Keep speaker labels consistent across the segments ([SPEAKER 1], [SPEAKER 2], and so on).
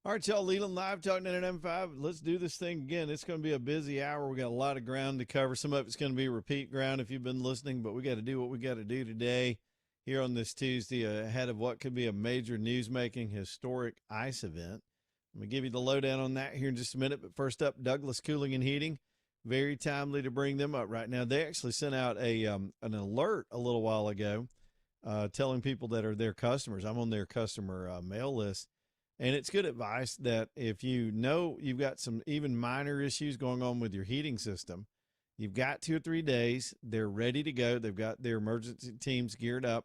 [SPEAKER 1] All right, y'all, Leland Live talking at M5. Let's do this thing again. It's going to be a busy hour. We got a lot of ground to cover. Some of it's going to be repeat ground if you've been listening, but we got to do what we got to do today here on this Tuesday ahead of what could be a major news-making historic ice event. I'm going to give you the lowdown on that here in just a minute, but first up, Douglas Cooling and Heating. Very timely to bring them up right now. They actually sent out an alert a little while ago telling people that are their customers. I'm on their customer mail list. And it's good advice that if you know you've got some even minor issues going on with your heating system, you've got 2 or 3 days. They're ready to go. They've got their emergency teams geared up,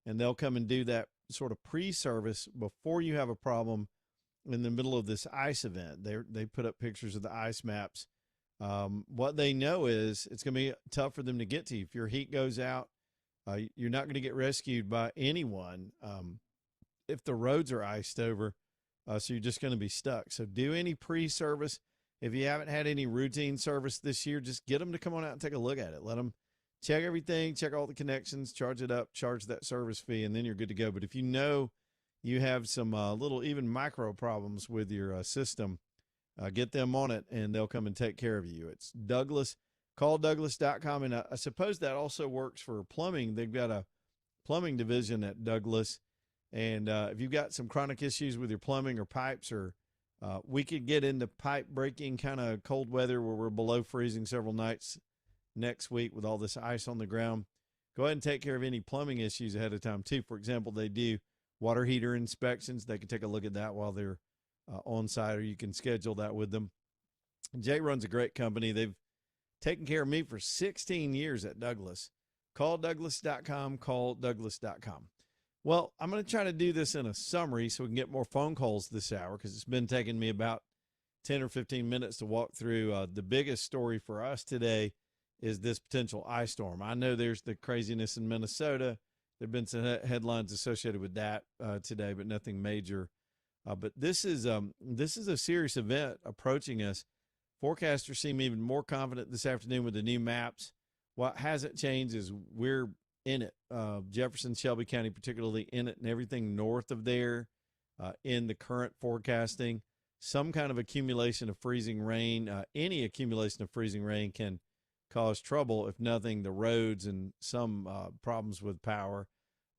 [SPEAKER 1] and they'll come and do that sort of pre-service before you have a problem in the middle of this ice event. They put up pictures of the ice maps. What they know is it's going to be tough for them to get to you. If your heat goes out, you're not going to get rescued by anyone if the roads are iced over. So you're just going to be stuck. So do any pre-service. If you haven't had any routine service this year, just get them to come on out and take a look at it. Let them check everything, check all the connections, charge it up, charge that service fee, and then you're good to go. But if you know you have some little even micro problems with your system, get them on it, and they'll come and take care of you. It's Douglas. Call Douglas.com. And I suppose that also works for plumbing. They've got a plumbing division at Douglas. And if you've got some chronic issues with your plumbing or pipes, or we could get into pipe breaking kind of cold weather where we're below freezing several nights next week with all this ice on the ground, go ahead and take care of any plumbing issues ahead of time too. For example, they do water heater inspections. They can take a look at that while they're on site, or you can schedule that with them. Jay runs a great company. They've taken care of me for 16 years at Douglas. Call Douglas.com. Call Douglas.com. Well, I'm going to try to do this in a summary so we can get more phone calls this hour, because it's been taking me about 10 or 15 minutes to walk through. The biggest story for us today is this potential ice storm. I know there's the craziness in Minnesota. There have been some headlines associated with that today, but nothing major. But this is a serious event approaching us. Forecasters seem even more confident this afternoon with the new maps. What hasn't changed is we're in it. Jefferson, Shelby County, particularly in it, and everything north of there in the current forecasting. Some kind of accumulation of freezing rain, any accumulation of freezing rain can cause trouble, if nothing, the roads and some problems with power.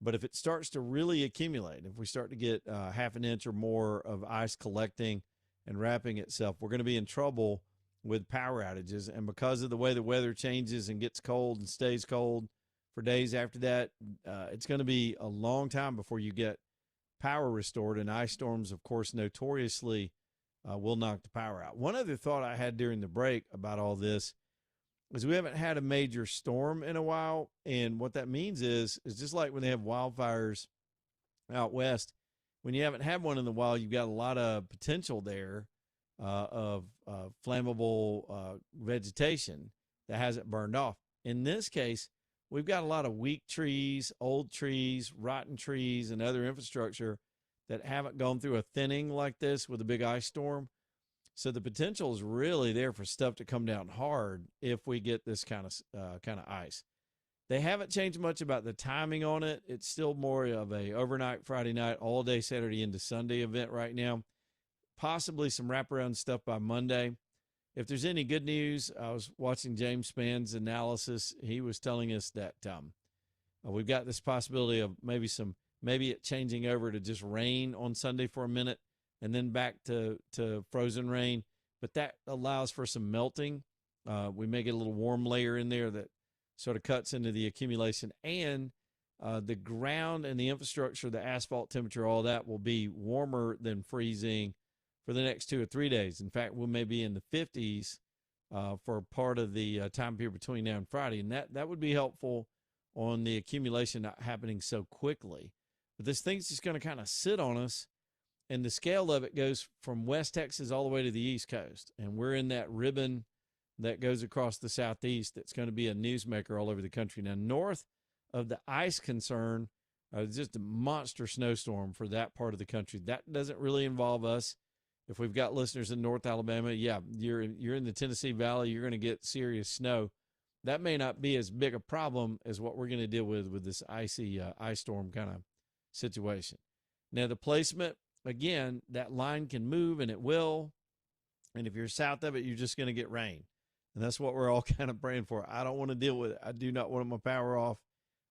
[SPEAKER 1] But if it starts to really accumulate, if we start to get half an inch or more of ice collecting and wrapping itself, we're going to be in trouble with power outages. And because of the way the weather changes and gets cold and stays cold for days after that, it's going to be a long time before you get power restored. And ice storms, of course, notoriously will knock the power out. One other thought I had during the break about all this is we haven't had a major storm in a while. And what that means is just like when they have wildfires out west, when you haven't had one in a while, you've got a lot of potential there of flammable vegetation that hasn't burned off. In this case, we've got a lot of weak trees, old trees, rotten trees, and other infrastructure that haven't gone through a thinning like this with a big ice storm. So the potential is really there for stuff to come down hard if we get this kind of ice. They haven't changed much about the timing on it. It's still more of a overnight, Friday night, all day Saturday into Sunday event right now. Possibly some wraparound stuff by Monday. If there's any good news, I was watching James Spann's analysis. He was telling us that we've got this possibility of maybe it changing over to just rain on Sunday for a minute and then back to frozen rain. But that allows for some melting. We may get a little warm layer in there that sort of cuts into the accumulation. And the ground and the infrastructure, the asphalt temperature, all that will be warmer than freezing for the next 2 or 3 days. In fact, we may be in the 50s for part of the time period between now and Friday. And that would be helpful on the accumulation not happening so quickly. But this thing's just going to kind of sit on us. And the scale of it goes from West Texas all the way to the East Coast. And we're in that ribbon that goes across the Southeast that's going to be a newsmaker all over the country. Now, north of the ice concern, just a monster snowstorm for that part of the country. That doesn't really involve us. If we've got listeners in North Alabama, yeah, you're in the Tennessee Valley, you're going to get serious snow. That may not be as big a problem as what we're going to deal with this icy ice storm kind of situation. Now, the placement again, that line can move, and it will. And if you're south of it, you're just going to get rain. And that's what we're all kind of praying for. I don't want to deal with it. I do not want my power off.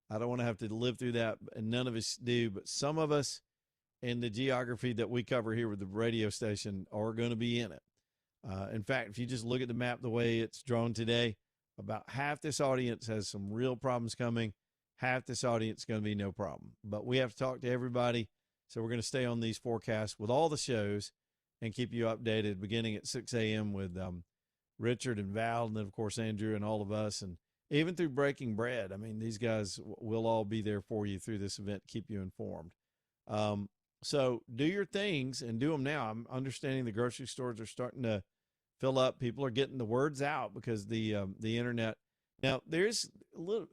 [SPEAKER 1] I don't want to have to live through that, and none of us do. But some of us in the geography that we cover here with the radio station are going to be in it. In fact, if you just look at the map the way it's drawn today, about half this audience has some real problems coming. Half this audience is going to be no problem. But we have to talk to everybody, so we're going to stay on these forecasts with all the shows and keep you updated beginning at 6 a.m. with Richard and Val, and then, of course, Andrew and all of us, and even through Breaking Bread. I mean, these guys will all be there for you through this event to keep you informed. So do your things and do them now. I'm understanding the grocery stores are starting to fill up. People are getting the words out because the internet. Now, there's going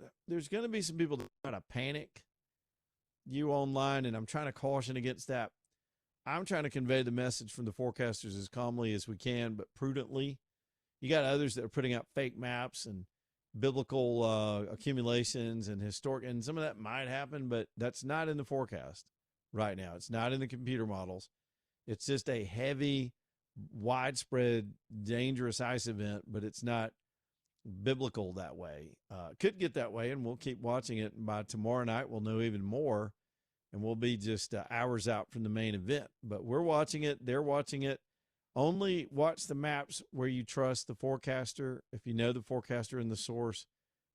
[SPEAKER 1] to be some people that try to panic you online, and I'm trying to caution against that. I'm trying to convey the message from the forecasters as calmly as we can, but prudently. You got others that are putting out fake maps and biblical accumulations and historic, and some of that might happen, but that's not in the forecast right now. It's not in the computer models. It's just a heavy, widespread, dangerous ice event, but it's not biblical that way. Could get that way, and we'll keep watching it. And by tomorrow night, we'll know even more, and we'll be just hours out from the main event. But we're watching it. They're watching it. Only watch the maps where you trust the forecaster. If you know the forecaster and the source,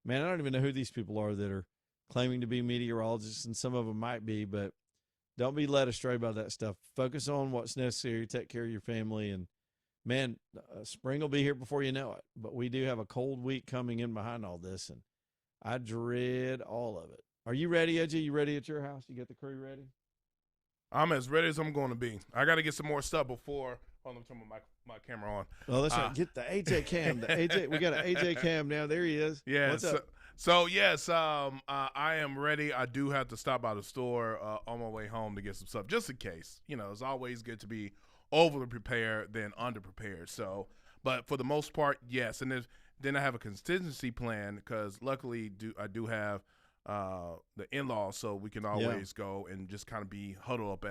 [SPEAKER 1] man, I don't even know who these people are that are claiming to be meteorologists, and some of them might be, but don't be led astray by that stuff. Focus on what's necessary. Take care of your family, and man, spring will be here before you know it. But we do have a cold week coming in behind all this, and I dread all of it. Are you ready, AJ? You ready at your house? You got the crew ready?
[SPEAKER 2] I'm as ready as I'm going to be. I got to get some more stuff before. Hold on, turn my camera on.
[SPEAKER 1] Oh, that's right. Get the AJ cam. We got an AJ cam now. There he is.
[SPEAKER 2] Yeah.
[SPEAKER 1] What's up?
[SPEAKER 2] So yes, I am ready. I do have to stop by the store on my way home to get some stuff, just in case. You know, it's always good to be overly prepared than underprepared. So, but for the most part, yes. And then I have a contingency plan because luckily I do have the in-laws, so we can always go and just kind of be huddled up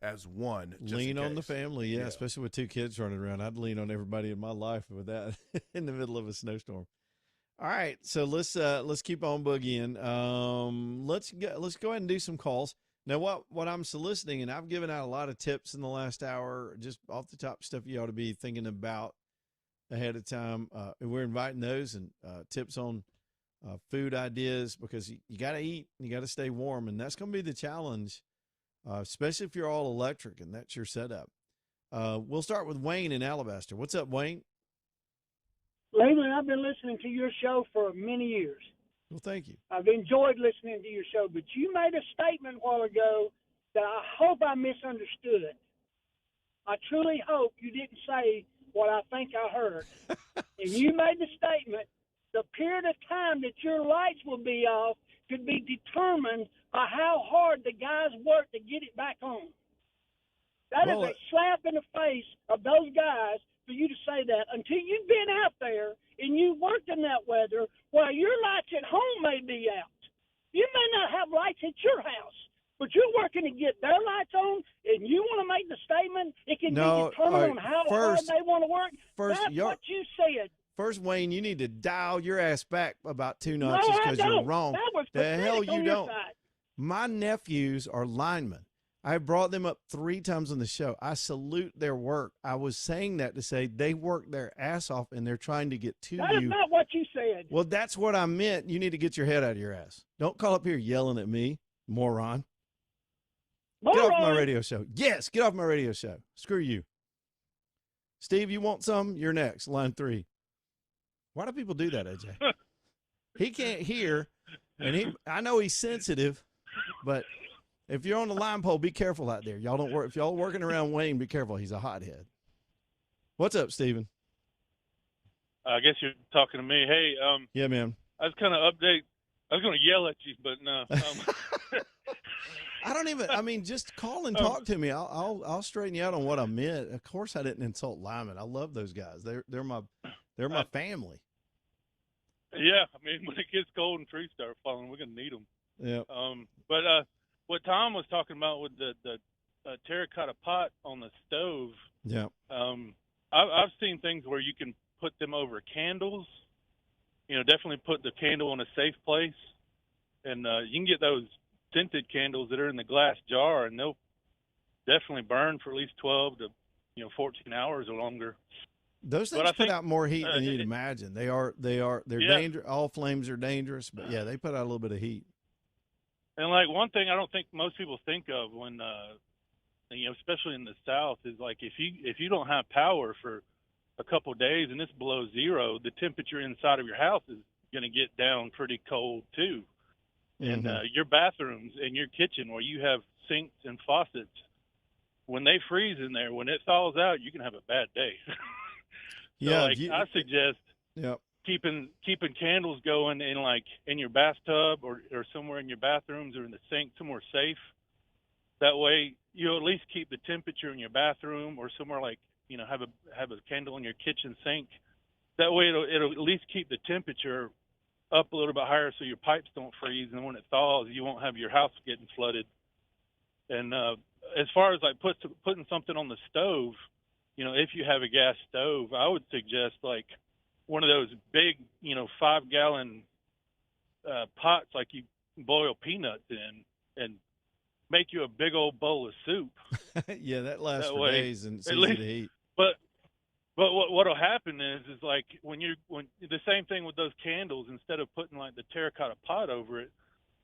[SPEAKER 2] as one.
[SPEAKER 1] Lean on the family, yeah, especially with two kids running around. I'd lean on everybody in my life with that in the middle of a snowstorm. All right, so let's keep on boogieing. Let's go ahead and do some calls. Now, what I'm soliciting, and I've given out a lot of tips in the last hour, just off the top stuff you ought to be thinking about ahead of time. And we're inviting those and tips on food ideas, because you got to eat and you got to stay warm, and that's going to be the challenge, especially if you're all electric and that's your setup. We'll start with Wayne in Alabaster. What's up, Wayne?
[SPEAKER 3] Leland, I've been listening to your show for many years.
[SPEAKER 1] Well, thank you.
[SPEAKER 3] I've enjoyed listening to your show, but you made a statement a while ago that I hope I misunderstood. I truly hope you didn't say what I think I heard. And you made the statement, the period of time that your lights will be off could be determined by how hard the guys work to get it back on. That is a slap in the face of those guys for you to say that until you've been out there and you worked in that weather while your lights at home may be out. You may not have lights at your house, but you're working to get their lights on, and you want to make the statement it can be determined on how hard they want to work. That's what you said.
[SPEAKER 1] First, Wayne, you need to dial your ass back about 2 notches because you're wrong.
[SPEAKER 3] That was
[SPEAKER 1] the hell you don't.
[SPEAKER 3] Side.
[SPEAKER 1] My nephews are linemen. I brought them up 3 times on the show. I salute their work. I was saying that to say they work their ass off and they're trying to get to you.
[SPEAKER 3] That is not what you said.
[SPEAKER 1] Well, that's what I meant. You need to get your head out of your ass. Don't call up here yelling at me, moron. Get off my radio show. Yes, get off my radio show. Screw you. Steve, you want some? You're next. Line 3. Why do people do that, AJ? He can't hear, and I know he's sensitive, but if you're on the line pole, be careful out there. Y'all don't work. If y'all are working around Wayne, be careful. He's a hothead. What's up, Steven?
[SPEAKER 4] I guess you're talking to me. Hey,
[SPEAKER 1] yeah, man.
[SPEAKER 4] I was kind of update. I was going to yell at you, but no.
[SPEAKER 1] I don't even. I mean, just call and talk to me. I'll straighten you out on what I meant. Of course, I didn't insult linemen. I love those guys. They're my family.
[SPEAKER 4] Yeah, I mean, when it gets cold and trees start falling, we're going to need them.
[SPEAKER 1] Yeah.
[SPEAKER 4] But what Tom was talking about with the a terracotta pot on the stove,
[SPEAKER 1] Yeah.
[SPEAKER 4] I've seen things where you can put them over candles. Definitely put the candle in a safe place, and you can get those scented candles that are in the glass jar, and they'll definitely burn for at least 12 to 14 hours or longer.
[SPEAKER 1] Those
[SPEAKER 4] But
[SPEAKER 1] things
[SPEAKER 4] I
[SPEAKER 1] put
[SPEAKER 4] think
[SPEAKER 1] out more heat than you'd imagine. They're
[SPEAKER 4] Yeah.
[SPEAKER 1] dangerous. All flames are dangerous, but yeah, they put out a little bit of heat.
[SPEAKER 4] And like one thing I don't think most people think of when especially in the South, is like if you don't have power for a couple of days and it's below zero, the temperature inside of your house is going to get down pretty cold too. And your bathrooms and your kitchen where you have sinks and faucets, when they freeze in there, when it thaws out, you can have a bad day. So
[SPEAKER 1] Yeah,
[SPEAKER 4] I suggest keeping candles going in your bathtub or somewhere in your bathrooms or in the sink, somewhere safe. That way you'll at least keep the temperature in your bathroom, or somewhere have a candle in your kitchen sink. That way it'll at least keep the temperature up a little bit higher so your pipes don't freeze, and when it thaws you won't have your house getting flooded. And as far as putting something on the stove, if you have a gas stove, I would suggest like one of those big 5-gallon pots like you boil peanuts in, and make you a big old bowl of soup.
[SPEAKER 1] Yeah, that lasts
[SPEAKER 4] That
[SPEAKER 1] for
[SPEAKER 4] way,
[SPEAKER 1] days and it's
[SPEAKER 4] at
[SPEAKER 1] easy
[SPEAKER 4] least-
[SPEAKER 1] to heat.
[SPEAKER 4] But what'll happen is like when the same thing with those candles, instead of putting like the terracotta pot over it,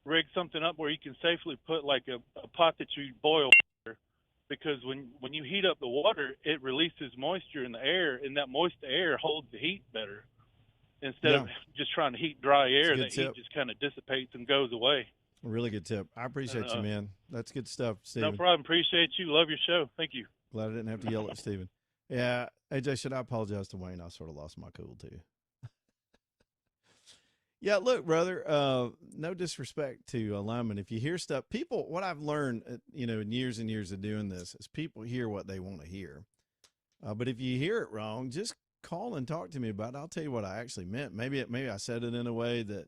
[SPEAKER 4] rig something up where you can safely put like a pot that you boil water, because when you heat up the water, it releases moisture in the air, and that moist air holds the heat better. Instead of just trying to heat dry air, that heat just kind of dissipates and goes away.
[SPEAKER 1] Really good tip. I appreciate you, man. That's good stuff, Steven.
[SPEAKER 4] No problem. Appreciate you. Love your show. Thank you.
[SPEAKER 1] Glad I didn't have to yell at Steven. Yeah, AJ, should I apologize to Wayne? I sort of lost my cool, too. Yeah, look, brother, no disrespect to linemen. If you hear stuff, what I've learned, in years and years of doing this, is people hear what they want to hear. But if you hear it wrong, just call and talk to me about it. I'll tell you what I actually meant. Maybe I said it in a way that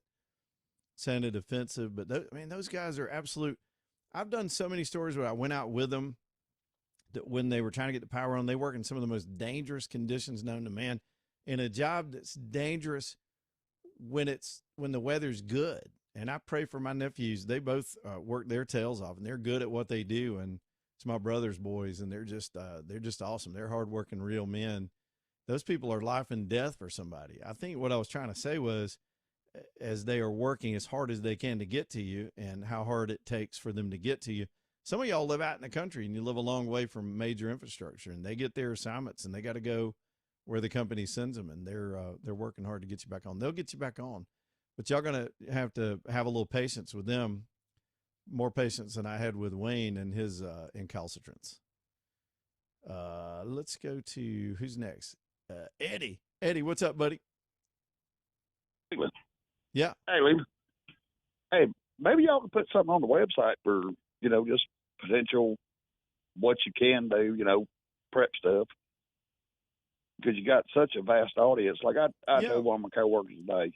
[SPEAKER 1] sounded offensive, but those guys are absolute. I've done so many stories where I went out with them that when they were trying to get the power on, they work in some of the most dangerous conditions known to man, in a job that's dangerous when the weather's good. And I pray for my nephews. They both work their tails off, and they're good at what they do. And it's my brother's boys, and they're just awesome. They're hardworking, real men. Those people are life and death for somebody. I think what I was trying to say was, as they are working as hard as they can to get to you, and how hard it takes for them to get to you. Some of y'all live out in the country and you live a long way from major infrastructure, and they get their assignments and they got to go where the company sends them, and they're working hard to get you back on. They'll get you back on, but y'all going to have a little patience with them, more patience than I had with Wayne and his incalcitrance. Let's go to who's next. Eddie. Eddie, what's up, buddy? Yeah.
[SPEAKER 5] Hey, Lee. Hey, maybe y'all can put something on the website for, just potential what you can do, prep stuff. Because you got such a vast audience. Like I told one of my coworkers today,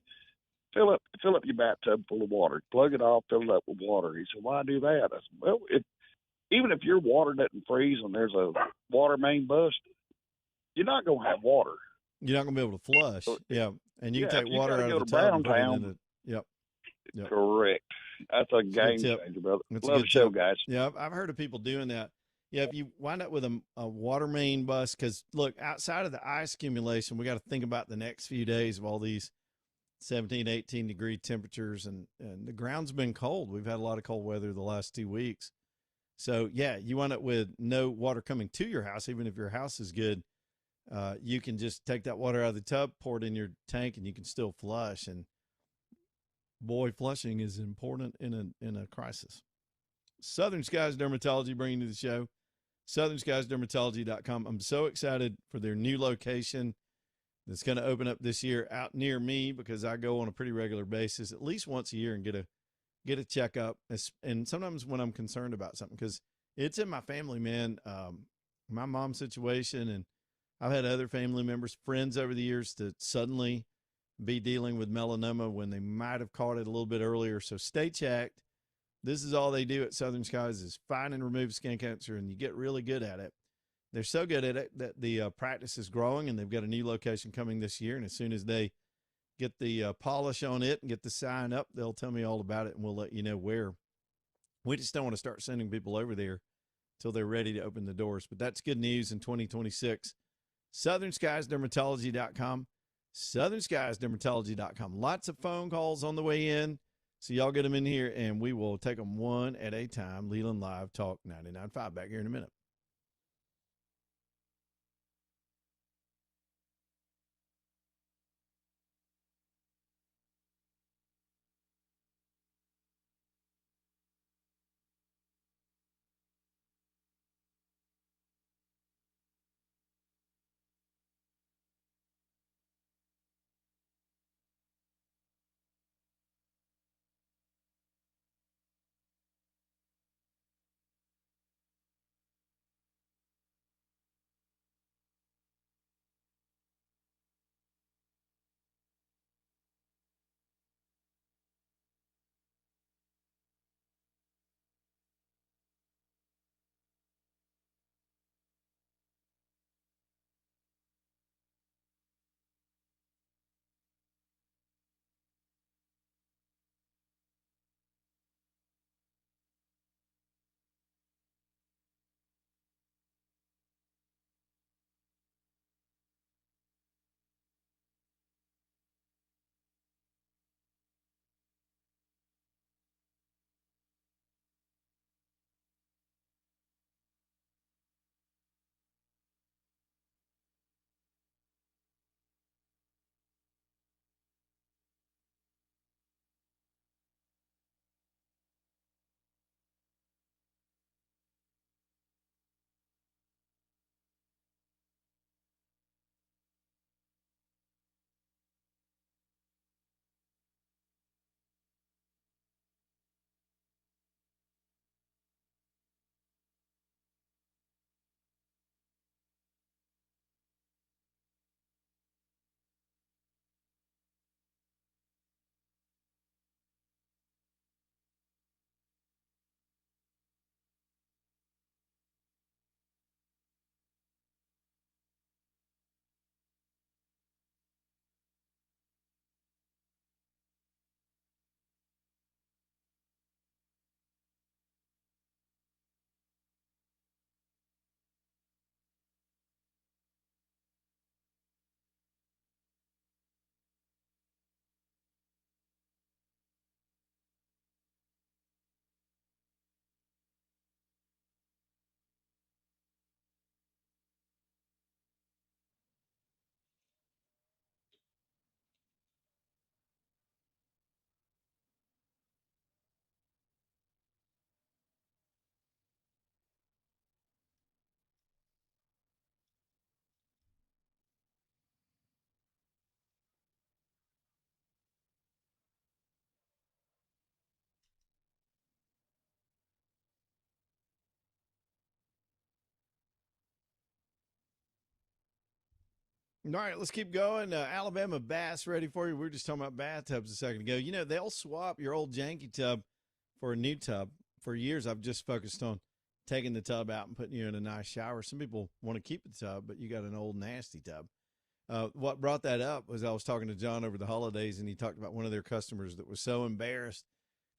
[SPEAKER 5] fill up your bathtub full of water, plug it off, fill it up with water. He said, "Why do that?" I said, "Well, even if your water doesn't freeze and there's a water main bust, you're not gonna have water.
[SPEAKER 1] You're not gonna be able to flush." Yeah, and you can take water out of the
[SPEAKER 5] tub
[SPEAKER 1] tub and put it in the. Yep.
[SPEAKER 5] Correct. That's a game changer, brother. Love the show, guys.
[SPEAKER 1] Yeah, I've heard of people doing that. Yeah, if you wind up with a water main bust, because look, outside of the ice accumulation, we got to think about the next few days of all these 17, 18 degree temperatures, and the ground's been cold. We've had a lot of cold weather the last 2 weeks. So, yeah, you wind up with no water coming to your house, even if your house is good. You can just take that water out of the tub, pour it in your tank, and you can still flush. And boy, flushing is important in a crisis. Southern Skies Dermatology bringing you the show. SouthernSkiesDermatology.com. I'm so excited for their new location that's going to open up this year out near me, because I go on a pretty regular basis, at least once a year, and get a checkup. And sometimes when I'm concerned about something, because it's in my family, man, my mom's situation, and I've had other family members, friends over the years, to suddenly be dealing with melanoma when they might have caught it a little bit earlier. So stay checked. This is all they do at Southern Skies is find and remove skin cancer, and you get really good at it. They're so good at it that the practice is growing, and they've got a new location coming this year. And as soon as they get the polish on it and get the sign up, they'll tell me all about it, and we'll let you know where. We just don't want to start sending people over there until they're ready to open the doors. But that's good news in 2026. SouthernSkiesDermatology.com. SouthernSkiesDermatology.com. Lots of phone calls on the way in. So y'all get them in here, and we will take them one at a time. Leland Live Talk 99.5. Back here in a minute. All right, let's keep going. Alabama Bass ready for you. We were just talking about bathtubs a second ago. You know, they'll swap your old janky tub for a new tub. For years, I've just focused on taking the tub out and putting you in a nice shower. Some people want to keep the tub, but you got an old nasty tub. What brought that up was I was talking to John over the holidays, and he talked about one of their customers that was so embarrassed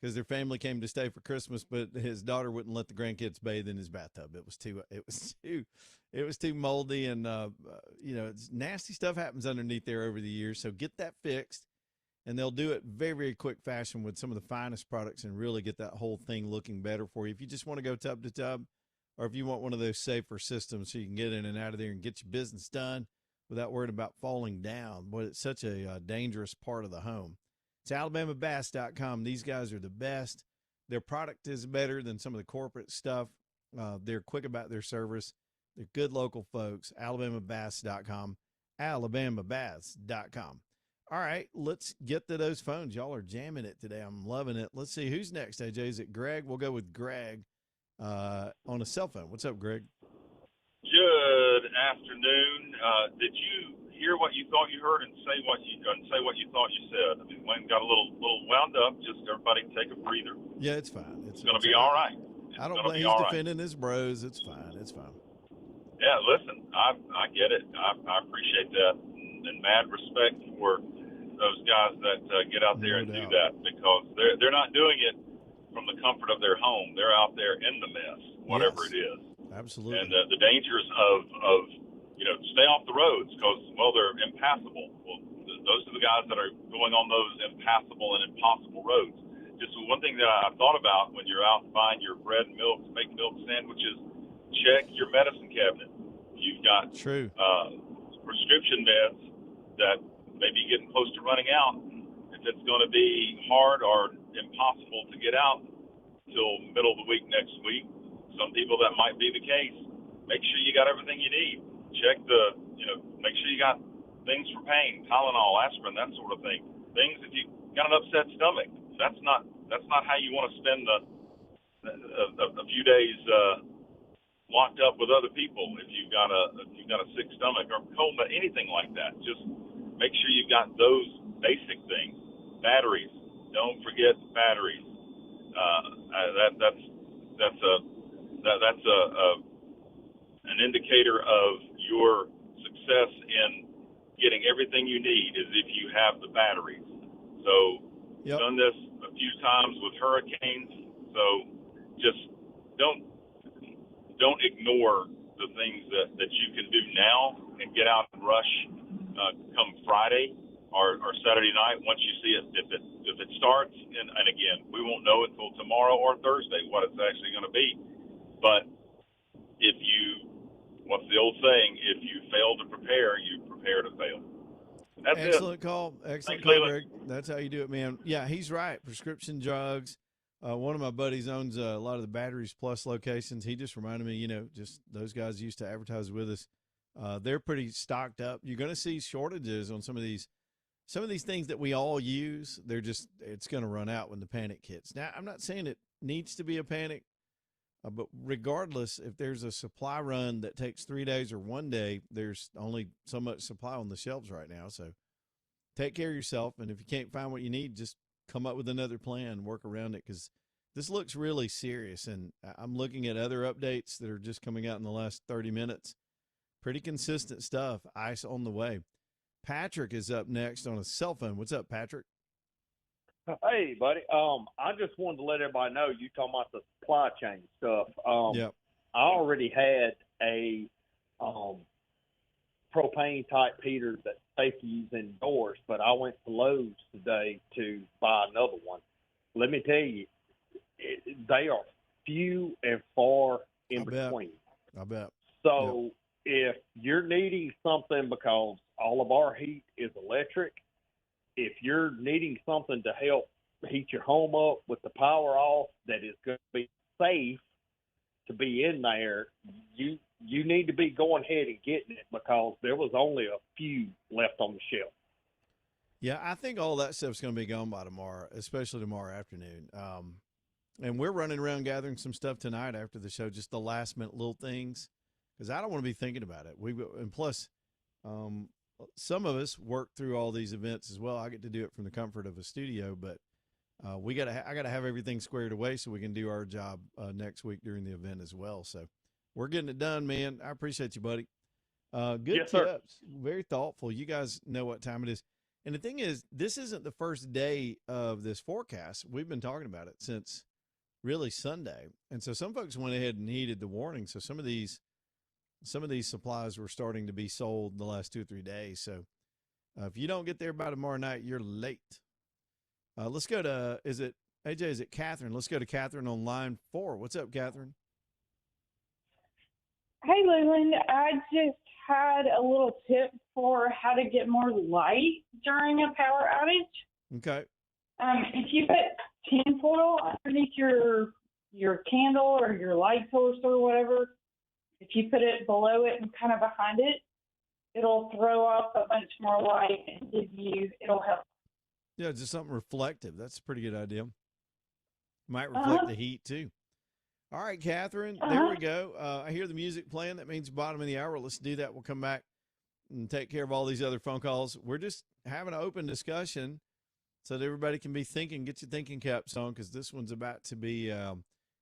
[SPEAKER 1] because their family came to stay for Christmas, but his daughter wouldn't let the grandkids bathe in his bathtub. It was too moldy, and it's nasty stuff happens underneath there over the years. So get that fixed, and they'll do it very, very quick fashion with some of the finest products and really get that whole thing looking better for you. If you just want to go tub to tub, or if you want one of those safer systems so you can get in and out of there and get your business done without worrying about falling down. But it's such a dangerous part of the home. It's alabamabass.com. These guys are the best. Their product is better than some of the corporate stuff. They're quick about their service. They're good local folks. alabamabass.com. alabamabass.com. All right, let's get to those phones. Y'all are jamming it today. I'm loving it. Let's see who's next, AJ. Is it Greg? We'll go with Greg on a cell phone. What's up, Greg?
[SPEAKER 6] Good afternoon. Did you hear what you thought you heard and say what you thought you said? I mean, Wayne got a little wound up. Just everybody take a breather.
[SPEAKER 1] Yeah, it's fine. It's
[SPEAKER 6] going to be all right.
[SPEAKER 1] I don't
[SPEAKER 6] gonna
[SPEAKER 1] blame.
[SPEAKER 6] be
[SPEAKER 1] He's
[SPEAKER 6] all right.
[SPEAKER 1] defending his bros. It's fine. It's fine.
[SPEAKER 6] Yeah, listen, I get it. I appreciate that, and mad respect for those guys that get out there
[SPEAKER 1] No
[SPEAKER 6] and do
[SPEAKER 1] doubt.
[SPEAKER 6] that, because they're not doing it from the comfort of their home. They're out there in the mess, whatever
[SPEAKER 1] Yes.
[SPEAKER 6] it is.
[SPEAKER 1] Absolutely.
[SPEAKER 6] And the dangers of stay off the roads, because they're impassable. Well, those are the guys that are going on those impassable and impossible roads. Just one thing that I thought about when you're out buying your bread and milk, make milk sandwiches, check your medicine cabinet. You've got
[SPEAKER 1] True.
[SPEAKER 6] prescription meds that may be getting close to running out. If it's going to be hard or impossible to get out till middle of the week next week, some people that might be the case. Make sure you got everything you need. Check make sure you got things for pain, Tylenol, aspirin, that sort of thing. Things if you got an upset stomach. That's not how you want to spend a few days locked up with other people. If you've got a sick stomach or cold, anything like that, just make sure you've got those basic things. Batteries, don't forget batteries. That's an indicator of your success in getting everything you need is if you have the batteries. So
[SPEAKER 1] Yep.
[SPEAKER 6] done this a few times with hurricanes. So just don't ignore the things that you can do now and get out and rush come Friday or Saturday night once you see it. If it starts, and again, we won't know until tomorrow or Thursday what it's actually going to be. But what's the old saying? If you fail to prepare, you prepare to fail. That's
[SPEAKER 1] Excellent
[SPEAKER 6] it.
[SPEAKER 1] call. Excellent
[SPEAKER 6] Thanks,
[SPEAKER 1] call,
[SPEAKER 6] Leland.
[SPEAKER 1] Greg. That's how you do it, man. Yeah, he's right. Prescription drugs. One of my buddies owns a lot of the Batteries Plus locations. He just reminded me, just those guys used to advertise with us. They're pretty stocked up. You're going to see shortages on some of these things that we all use. It's going to run out when the panic hits. Now, I'm not saying it needs to be a panic, but regardless, if there's a supply run that takes 3 days or 1 day, there's only so much supply on the shelves right now. So take care of yourself. And if you can't find what you need, just come up with another plan, work around it, because this looks really serious. And I'm looking at other updates that are just coming out in the last 30 minutes. Pretty consistent stuff. Ice on the way. Patrick is up next on a cell phone. What's up, Patrick?
[SPEAKER 7] Hey, buddy. I just wanted to let everybody know you talking about the supply chain stuff.
[SPEAKER 1] Yep.
[SPEAKER 7] I already had a propane type heater that safety indoors, but I went to Lowe's today to buy another one. Let me tell you, they are few and far in between.
[SPEAKER 1] I bet.
[SPEAKER 7] So if you're needing something, because all of our heat is electric, if you're needing something to help heat your home up with the power off that is going to be safe to be in there, you need to be going ahead and getting it, because there was only a few left on the shelf.
[SPEAKER 1] Yeah, I think all that stuff's going to be gone by tomorrow, especially tomorrow afternoon. And we're running around gathering some stuff tonight after the show, just the last minute little things, because I don't want to be thinking about it. And plus, some of us work through all these events as well. I get to do it from the comfort of a studio, but I got to have everything squared away so we can do our job next week during the event as well. So we're getting it done, man. I appreciate you, buddy. Good
[SPEAKER 7] Yes,
[SPEAKER 1] tips.
[SPEAKER 7] sir.
[SPEAKER 1] Very thoughtful. You guys know what time it is. And the thing is, this isn't the first day of this forecast. We've been talking about it since really Sunday. And so some folks went ahead and heeded the warning. So some of these supplies were starting to be sold the last 2 or 3 days. So if you don't get there by tomorrow night, you're late. Let's go to, is it Catherine? Let's go to Catherine on line 4. What's up, Catherine?
[SPEAKER 8] Hey, Leland. I just had a little tip for how to get more light during a power outage.
[SPEAKER 1] Okay.
[SPEAKER 8] If you put tinfoil underneath your candle or your light source or whatever, if you put it below it and kind of behind it, it'll throw off a bunch more light and it'll help.
[SPEAKER 1] Yeah, just something reflective. That's a pretty good idea. Might reflect the heat, too. All right, Catherine, there we go. I hear the music playing. That means bottom of the hour. Let's do that. We'll come back and take care of all these other phone calls. We're just having an open discussion. so that everybody can be thinking. Get your thinking caps on, because this one's about to be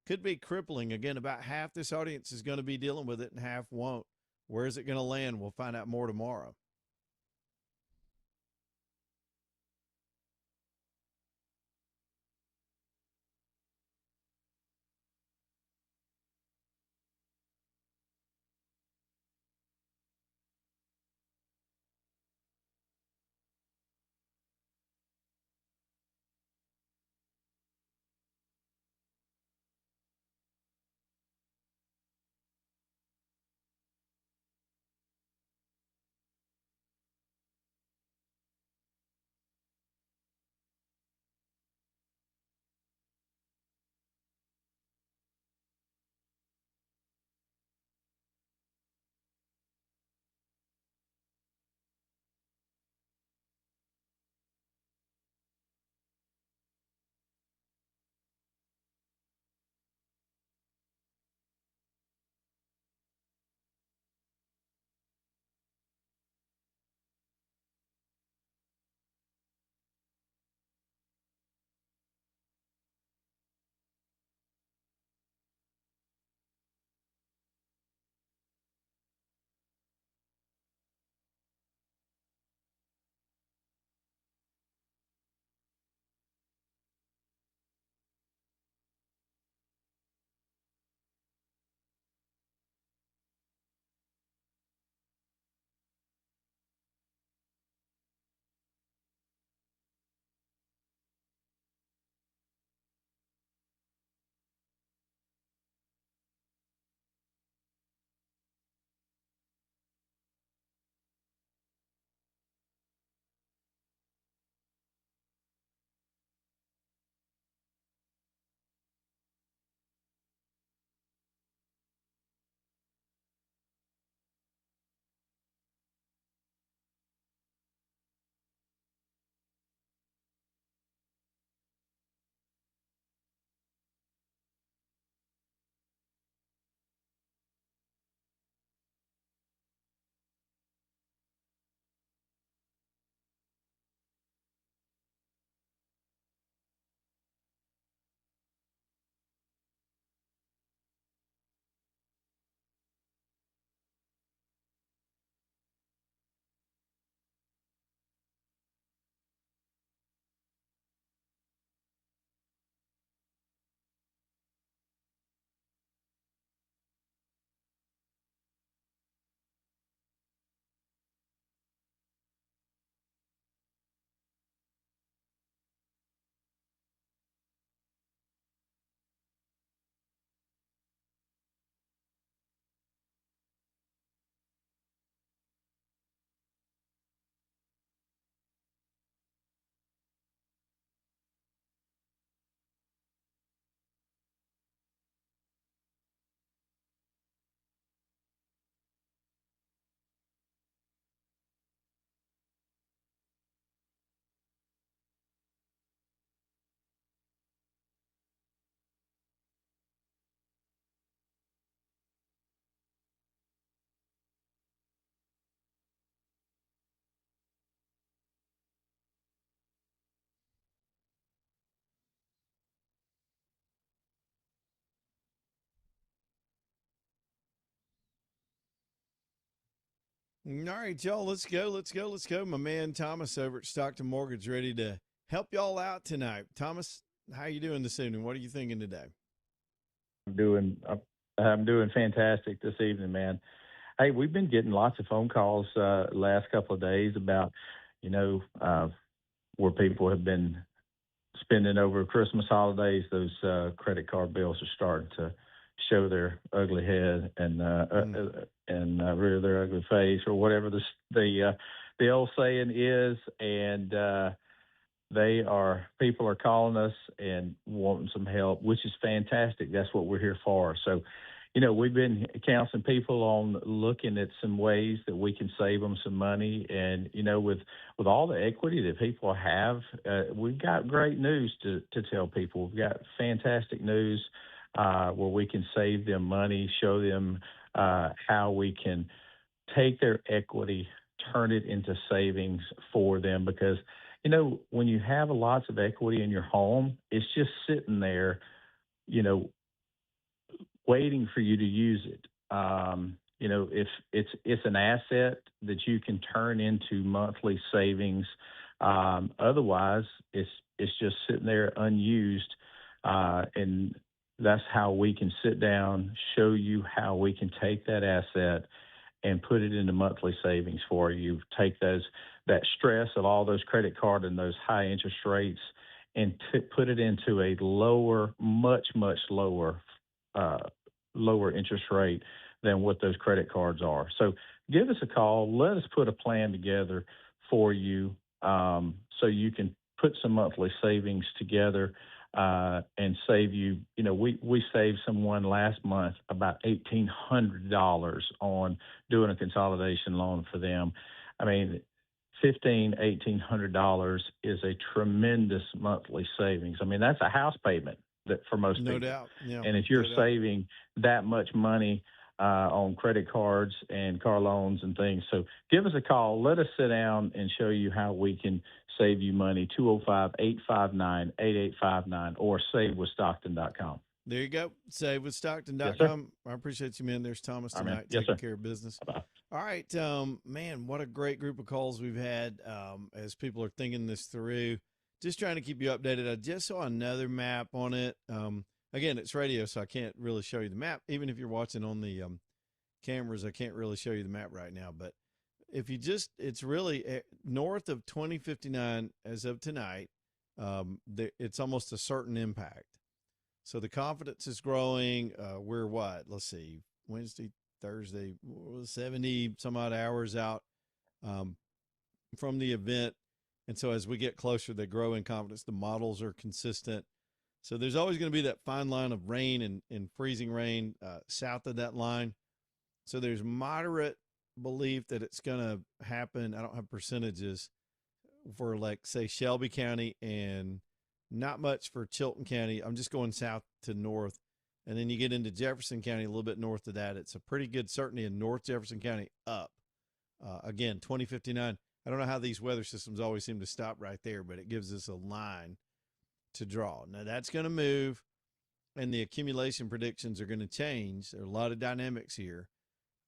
[SPEAKER 1] could be crippling. Again, about half this audience is going to be dealing with it, and half won't. Where is it going to land? We'll find out more tomorrow. All right, y'all, let's go. Let's go. Let's go. My man Thomas over at Stockton Mortgage ready to help y'all out tonight. Thomas, how you doing this evening? What are you thinking today?
[SPEAKER 9] I'm doing fantastic this evening, man. Hey, we've been getting lots of phone calls last couple of days about, where people have been spending over Christmas holidays. Those credit card bills are starting to show their ugly head and rear their ugly face, or whatever the old saying is. And people are calling us and wanting some help, which is fantastic. That's what we're here for. So, we've been counseling people on looking at some ways that we can save them some money. And, with all the equity that people have, we've got great news to tell people. We've got fantastic news where we can save them money, show them how we can take their equity, turn it into savings for them. Because, when you have lots of equity in your home, it's just sitting there, waiting for you to use it. If it's an asset that you can turn into monthly savings. Otherwise, it's just sitting there unused, and that's how we can sit down, show you how we can take that asset and put it into monthly savings for you. Take that stress of all those credit card and those high interest rates and put it into a lower, much lower interest rate than what those credit cards are. So give us a call. Let us put a plan together for you, so you can put some monthly savings together and save you. We saved someone last month about $1,800 on doing a consolidation loan for them. I mean, $1,800 is a tremendous monthly savings. I mean, that's a house payment for most people.
[SPEAKER 1] No doubt. Yeah.
[SPEAKER 9] And if you're saving that much money on credit cards and car loans and things, so give us a call. Let us sit down and show you how we can save you money. 205-859-8859 or savewithstockton.com.
[SPEAKER 1] There you go. Savewithstockton.com.
[SPEAKER 9] Yes,
[SPEAKER 1] I appreciate you, man. There's Thomas
[SPEAKER 9] All right,
[SPEAKER 1] tonight
[SPEAKER 9] yes,
[SPEAKER 1] taking
[SPEAKER 9] sir.
[SPEAKER 1] care of business.
[SPEAKER 9] Bye-bye.
[SPEAKER 1] All right, man, what a great group of calls we've had as people are thinking this through. Just trying to keep you updated. I just saw another map on it. Again, it's radio, so I can't really show you the map. Even if you're watching on the cameras, I can't really show you the map right now. But if you it's really north of 2059 as of tonight. It's almost a certain impact. So the confidence is growing. We're what? Let's see, Wednesday, Thursday, 70 some odd hours out from the event. And so as we get closer, they grow in confidence. The models are consistent. So there's always going to be that fine line of rain and freezing rain south of that line. So there's moderate belief that it's going to happen. I don't have percentages for, like, say, Shelby County, and not much for Chilton County. I'm just going south to north. And then you get into Jefferson County, a little bit north of that. It's a pretty good certainty in North Jefferson County up. Again, 2059. I don't know how these weather systems always seem to stop right there, but it gives us a line to draw. Now, that's going to move, and the accumulation predictions are going to change. There are a lot of dynamics here,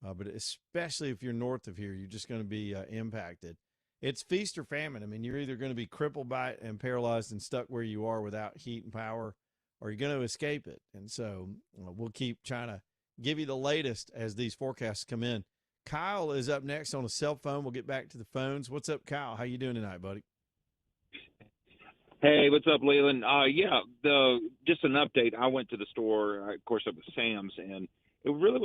[SPEAKER 1] but especially if you're north of here, you're just going to be impacted. It's feast or famine. I mean, you're either going to be crippled by it and paralyzed and stuck where you are without heat and power, or you're going to escape it. And so we'll keep trying to give you the latest as these forecasts come in. Kyle is up next on a cell phone. We'll get back to the phones. What's up, Kyle? How you doing tonight, buddy?
[SPEAKER 10] Hey, what's up, Leland? Just an update. I went to the store, of course, it was Sam's, and it really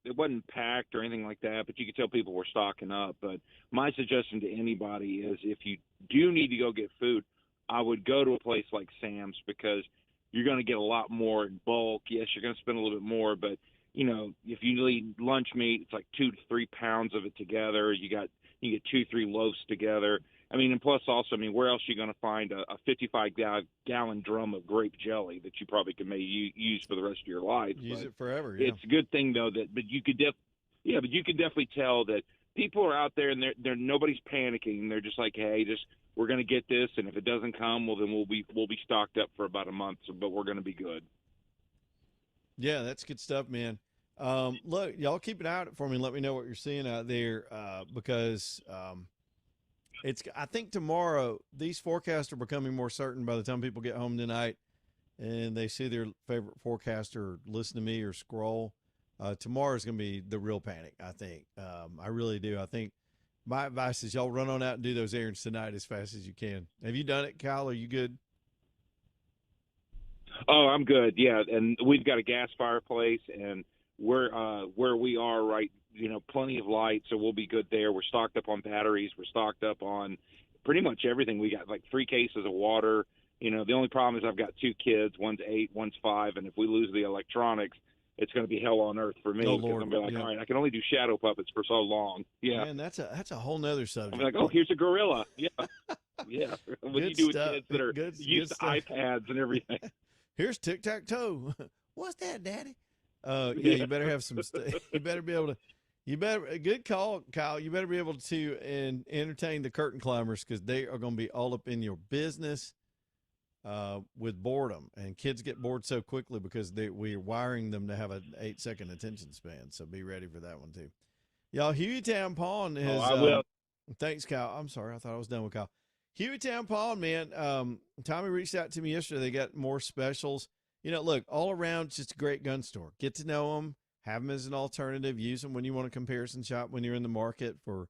[SPEAKER 10] wasn't packed or anything like that, but you could tell people were stocking up. But my suggestion to anybody is, if you do need to go get food, I would go to a place like Sam's, because you're going to get a lot more in bulk. Yes, you're going to spend a little bit more, but if you need lunch meat, it's like 2 to 3 pounds of it together. You get 2-3 loaves together. I mean, and plus also, where else are you going to find a 55-gallon drum of grape jelly that you probably can use for the rest of your life?
[SPEAKER 1] Use it forever. Yeah.
[SPEAKER 10] It's a good thing though but you could definitely tell that people are out there and they're nobody's panicking. They're just like, hey, we're going to get this, and if it doesn't come, well, then we'll be stocked up for about a month. but we're going to be good.
[SPEAKER 1] Yeah, that's good stuff, man. Look, y'all keep an eye out for me and let me know what you're seeing out there, because I think tomorrow these forecasts are becoming more certain by the time people get home tonight and they see their favorite forecaster or listen to me or scroll. Tomorrow is going to be the real panic, I think. I really do. I think my advice is y'all run on out and do those errands tonight as fast as you can. Have you done it, Kyle? Are you good?
[SPEAKER 10] Oh, I'm good. Yeah, and we've got a gas fireplace, and we're where we are right. Plenty of light, so we'll be good there. We're stocked up on batteries. We're stocked up on pretty much everything. We got like 3 cases of water. The only problem is I've got 2 kids. One's 8, one's 5, and if we lose the electronics, it's going to be hell on earth for me.
[SPEAKER 1] Oh,
[SPEAKER 10] because
[SPEAKER 1] Lord.
[SPEAKER 10] I'm like,
[SPEAKER 1] Yeah.
[SPEAKER 10] all right, I can only do shadow puppets for so long. Yeah,
[SPEAKER 1] Man, that's a whole nother subject.
[SPEAKER 10] I'm like, oh, here's a gorilla. Yeah, yeah. What do
[SPEAKER 1] Good
[SPEAKER 10] you do with
[SPEAKER 1] stuff.
[SPEAKER 10] kids that are
[SPEAKER 1] Good
[SPEAKER 10] used to
[SPEAKER 1] stuff.
[SPEAKER 10] iPads and everything?
[SPEAKER 1] Here's tic-tac-toe. What's that, Daddy? Yeah,
[SPEAKER 10] Yeah.
[SPEAKER 1] you better have some you better be able to You better, good call, Kyle. You better be able to entertain the curtain climbers because they are going to be all up in your business with boredom. And kids get bored so quickly because we're wiring them to have an 8-second attention span. So be ready for that one too. Y'all, Hueytown Pawn is.
[SPEAKER 11] I will.
[SPEAKER 1] Thanks, Kyle. I'm sorry. I thought I was done with Kyle. Hueytown Pawn, man. Tommy reached out to me yesterday. They got more specials. Look, all around, it's just a great gun store. Get to know them. Have them as an alternative. Use them when you want to comparison shop when you're in the market for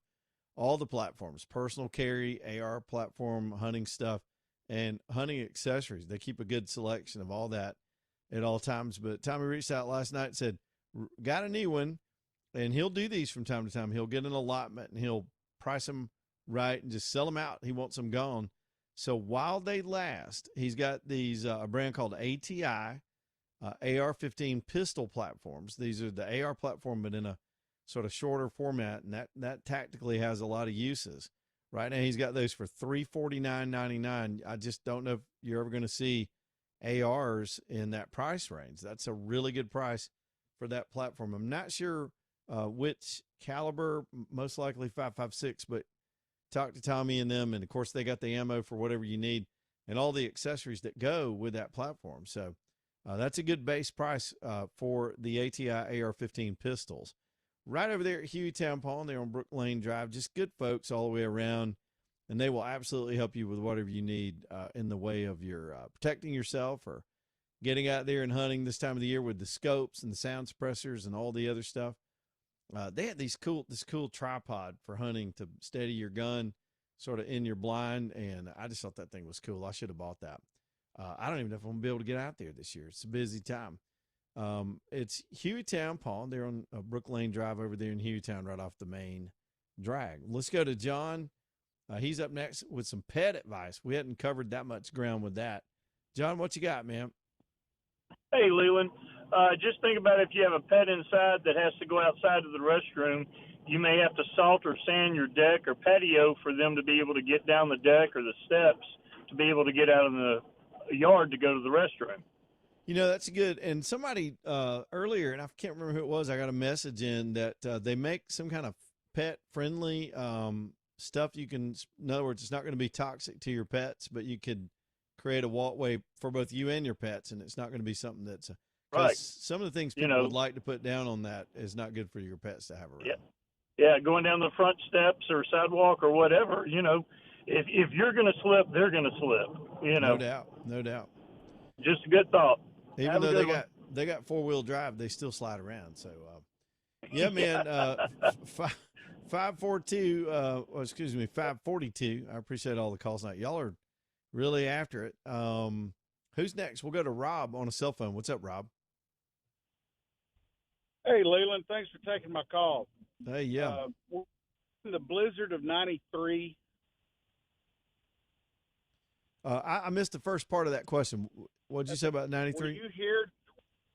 [SPEAKER 1] all the platforms, personal carry, AR platform, hunting stuff, and hunting accessories. They keep a good selection of all that at all times. But Tommy reached out last night and said, got a new one, and he'll do these from time to time. He'll get an allotment, and he'll price them right and just sell them out. He wants them gone. So while they last, he's got these a brand called ATI, AR-15 pistol platforms. These are the AR platform, but in a sort of shorter format, and that tactically has a lot of uses. Right now, he's got those for $349.99. I just don't know if you're ever going to see ARs in that price range. That's a really good price for that platform. I'm not sure which caliber, most likely 5.56, but talk to Tommy and them, and of course they got the ammo for whatever you need and all the accessories that go with that platform. So that's a good base price for the ATI AR-15 pistols. Right over there at Hueytown Pawn, they're on Brook Lane Drive. Just good folks all the way around, and they will absolutely help you with whatever you need in the way of your protecting yourself or getting out there and hunting this time of the year with the scopes and the sound suppressors and all the other stuff. They had this cool tripod for hunting to steady your gun sort of in your blind, and I just thought that thing was cool. I should have bought that. I don't even know if I'm going to be able to get out there this year. It's a busy time. It's Hueytown Pawn. They're on Brook Lane Drive over there in Hueytown, right off the main drag. Let's go to John. He's up next with some pet advice. We hadn't covered that much ground with that. John, what you got, man?
[SPEAKER 11] Hey, Leland. Just think about if you have a pet inside that has to go outside to the restroom, you may have to salt or sand your deck or patio for them to be able to get down the deck or the steps to be able to get out in the yard to go to the restroom.
[SPEAKER 1] That's good. And somebody earlier, and I can't remember who it was, I got a message in that they make some kind of pet-friendly stuff you can, in other words, it's not going to be toxic to your pets, but you could create a walkway for both you and your pets, and it's not going to be something that's
[SPEAKER 11] right.
[SPEAKER 1] Some of the things people would like to put down on that is not good for your pets to have around.
[SPEAKER 11] Yeah, going down the front steps or sidewalk or whatever, if you're going to slip, they're going to slip,
[SPEAKER 1] No doubt.
[SPEAKER 11] Just a good thought.
[SPEAKER 1] Even though they got 4-wheel drive, they still slide around. So, yeah, man, 542, 542. I appreciate all the calls tonight. Y'all are really after it. Who's next? We'll go to Rob on a cell phone. What's up, Rob?
[SPEAKER 12] Hey, Leland. Thanks for taking my call.
[SPEAKER 1] Hey, yeah.
[SPEAKER 12] In the blizzard of 93.
[SPEAKER 1] I missed the first part of that question. What did you say about 93?
[SPEAKER 12] Were you here?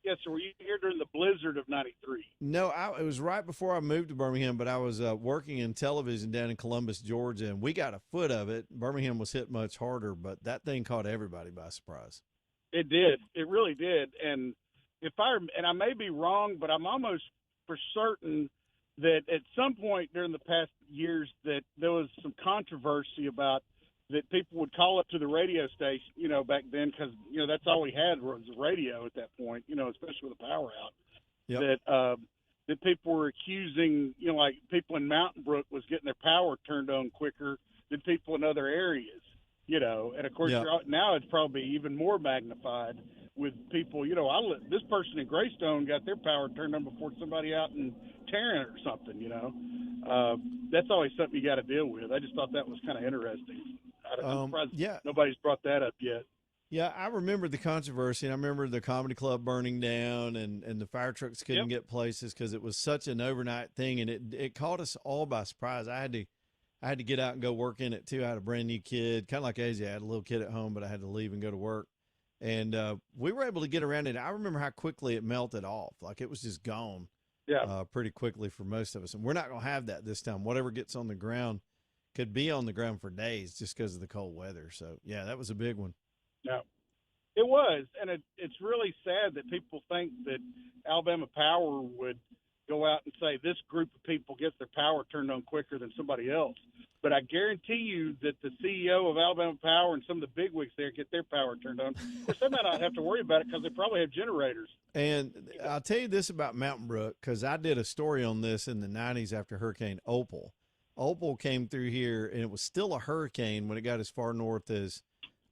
[SPEAKER 12] Yes, sir. Were you here during the blizzard of 93?
[SPEAKER 1] No, it was right before I moved to Birmingham, but I was working in television down in Columbus, Georgia, and we got a foot of it. Birmingham was hit much harder, but that thing caught everybody by surprise.
[SPEAKER 12] It did. It really did. And I may be wrong, but I'm almost for certain that at some point during the past years that there was some controversy about that people would call up to the radio station, back then, because, that's all we had was the radio at that point, especially with the power out. Yep. That people were accusing, like people in Mountain Brook was getting their power turned on quicker than people in other areas, and of course now it's probably even more magnified with people, this person in Greystone got their power turned on before somebody out in Tarrant or something, that's always something you got to deal with. I just thought that was kind of interesting. I'm surprised nobody's brought that up yet.
[SPEAKER 1] Yeah, I remember the controversy, and I remember the comedy club burning down, and the fire trucks couldn't get places because it was such an overnight thing, and it caught us all by surprise. I had to get out and go work in it too. I had a brand new kid, kind of like AJ. I had a little kid at home, but I had to leave and go to work, and we were able to get around it. I remember how quickly it melted off, like it was just gone. Pretty quickly for most of us, and we're not going to have that this time. Whatever gets on the ground could be on the ground for days just because of the cold weather. So, yeah, that was a big one.
[SPEAKER 12] Yeah, it was. And it's really sad that people think that Alabama Power would go out and say this group of people gets their power turned on quicker than somebody else. But I guarantee you that the CEO of Alabama Power and some of the bigwigs there get their power turned on. Of course, they might not have to worry about it because they probably have generators.
[SPEAKER 1] And I'll tell you this about Mountain Brook, because I did a story on this in the 90s after Hurricane Opal. Opal came through here, and it was still a hurricane when it got as far north as,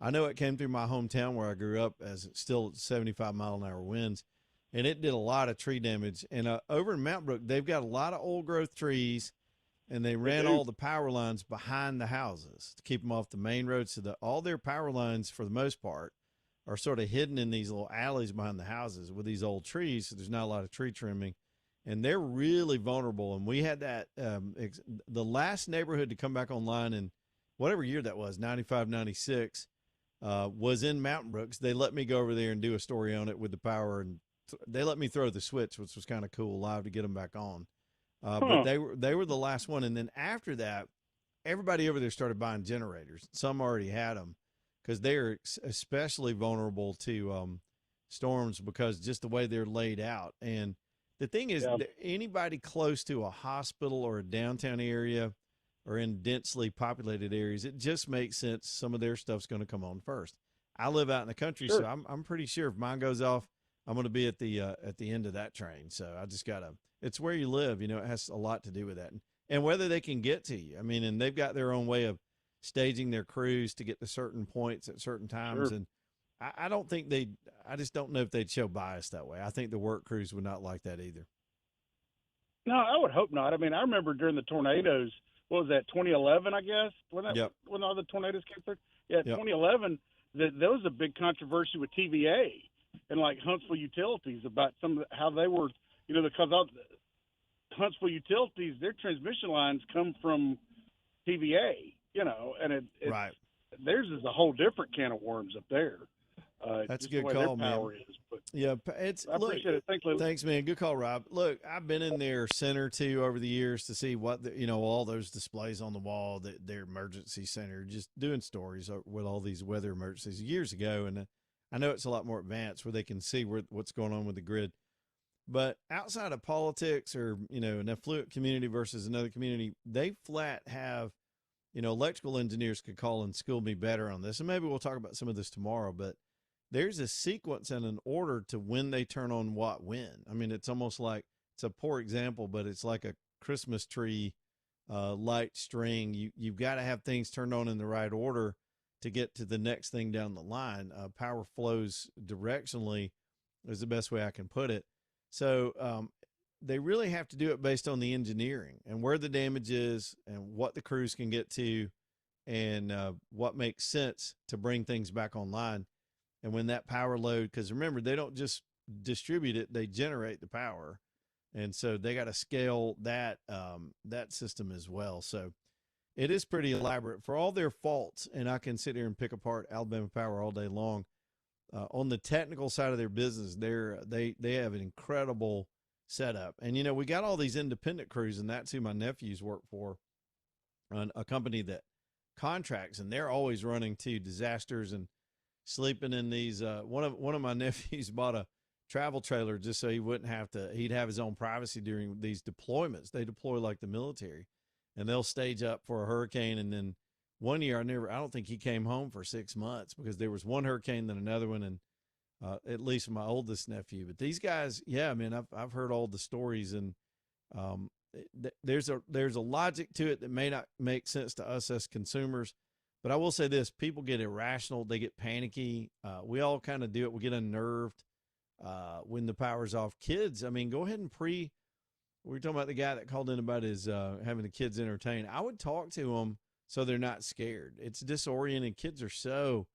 [SPEAKER 1] I know it came through my hometown where I grew up as it's still 75-mile-an-hour winds, and it did a lot of tree damage. And over in Mountain Brook, they've got a lot of old-growth trees, and they ran all the power lines behind the houses to keep them off the main road. So that all their power lines, for the most part, are sort of hidden in these little alleys behind the houses with these old trees. So there's not a lot of tree trimming, and they're really vulnerable. And we had that, the last neighborhood to come back online in whatever year that was, 95, 96, was in Mountain Brooks. They let me go over there and do a story on it with the power, and they let me throw the switch, which was kind of cool, live, to get them back on. But they were the last one. And then after that, everybody over there started buying generators. Some already had them because they're especially vulnerable to storms because just the way they're laid out. And the thing is, anybody close to a hospital or a downtown area or in densely populated areas, it just makes sense some of their stuff's going to come on first. I live out in the country, so I'm pretty sure if mine goes off, I'm going to be at the end of that train. So I just got to – it's where you live. You know, it has a lot to do with that. And whether they can get to you. I mean, and they've got their own way of staging their crews to get to certain points at certain times. And I don't think I just don't know if they'd show bias that way. I think the work crews would not like that either.
[SPEAKER 12] No, I would hope not. I mean, I remember during the tornadoes, what was that, 2011, I guess, when all the tornadoes came through? Yeah, 2011, there was a big controversy with TVA and like Huntsville Utilities about how they were, you know, because Huntsville Utilities, their transmission lines come from TVA, you know, and theirs is a whole different can of worms up there.
[SPEAKER 1] That's a good call, man. Yeah,
[SPEAKER 12] I appreciate it. Thanks, Lou.
[SPEAKER 1] Thanks, man. Good call, Rob. Look, I've been in their center too over the years to see what all those displays on the wall, their emergency center, just doing stories with all these weather emergencies years ago, and I know it's a lot more advanced where they can see what's going on with the grid. But outside of politics or, you know, an affluent community versus another community, they flat have, you know, electrical engineers could call and school me better on this. And maybe we'll talk about some of this tomorrow, but there's a sequence and an order to when they turn on what when. I mean, it's almost like, it's a poor example, but it's like a Christmas tree light string. You've got to have things turned on in the right order to get to the next thing down the line. Power flows directionally is the best way I can put it. So they really have to do it based on the engineering and where the damage is and what the crews can get to and what makes sense to bring things back online. And when that power load, because remember, they don't just distribute it, they generate the power. And so they got to scale that system as well. So it is pretty elaborate for all their faults. And I can sit here and pick apart Alabama Power all day long. On the technical side of their business, they have an incredible setup. And, you know, we got all these independent crews, and that's who my nephews work for, a company that contracts, and they're always running to disasters and sleeping in these. One of my nephews bought a travel trailer just so he wouldn't have to, he'd have his own privacy during these deployments. They deploy like the military, and they'll stage up for a hurricane. And then one year, I don't think he came home for 6 months because there was one hurricane, then another one, and at least my oldest nephew. But these guys, yeah, I mean, I've heard all the stories, and there's a logic to it that may not make sense to us as consumers. But I will say this: people get irrational, they get panicky. We all kind of do it. We get unnerved when the power's off. Kids, I mean, go ahead and we were talking about the guy that called in about his having the kids entertained. I would talk to them so they're not scared. It's disorienting. Kids are so,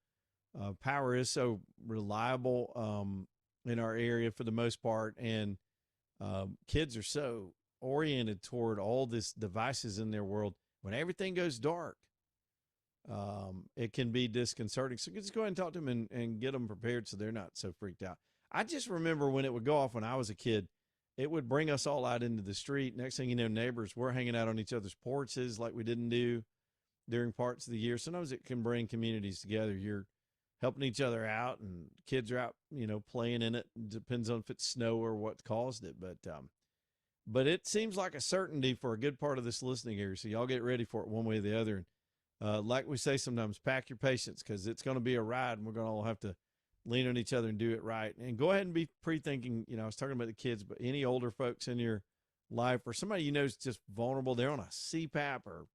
[SPEAKER 1] power is so reliable in our area for the most part. And kids are so oriented toward all these devices in their world. When everything goes dark, it can be disconcerting. So just go ahead and talk to them and get them prepared so they're not so freaked out. I just remember when it would go off when I was a kid, it would bring us all out into the street. Next thing you know, neighbors, we're hanging out on each other's porches like we didn't do during parts of the year. Sometimes it can bring communities together. You're helping each other out, and kids are out, you know, playing in it. Depends on if it's snow or what caused it. But but it seems like a certainty for a good part of this listening area. So y'all get ready for it one way or the other. And like we say sometimes, pack your patience because it's going to be a ride, and we're going to all have to lean on each other and do it right. And go ahead and be pre-thinking. I was talking about the kids, but any older folks in your life or somebody is just vulnerable, they're on a CPAP or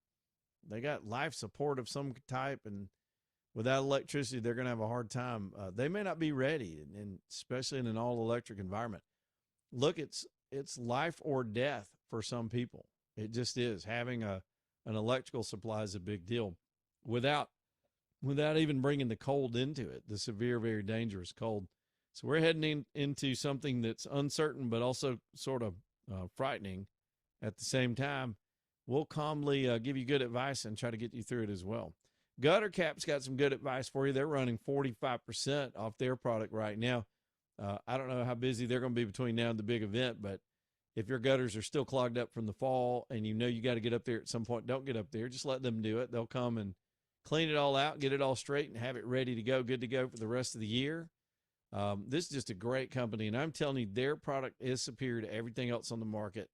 [SPEAKER 1] they got life support of some type, and without electricity, they're going to have a hard time. They may not be ready, and especially in an all-electric environment. Look, it's life or death for some people. It just is. Having an electrical supply is a big deal. Without even bringing the cold into it, the severe, very dangerous cold. So we're heading into something that's uncertain, but also sort of frightening at the same time. We'll calmly give you good advice and try to get you through it as well. Gutter Cap's got some good advice for you. They're running 45% off their product right now. I don't know how busy they're going to be between now and the big event, but if your gutters are still clogged up from the fall and you got to get up there at some point, don't get up there. Just let them do it. They'll come and clean it all out, get it all straight, and have it ready to go, good to go for the rest of the year. This is just a great company, and I'm telling you, their product is superior to everything else on the market.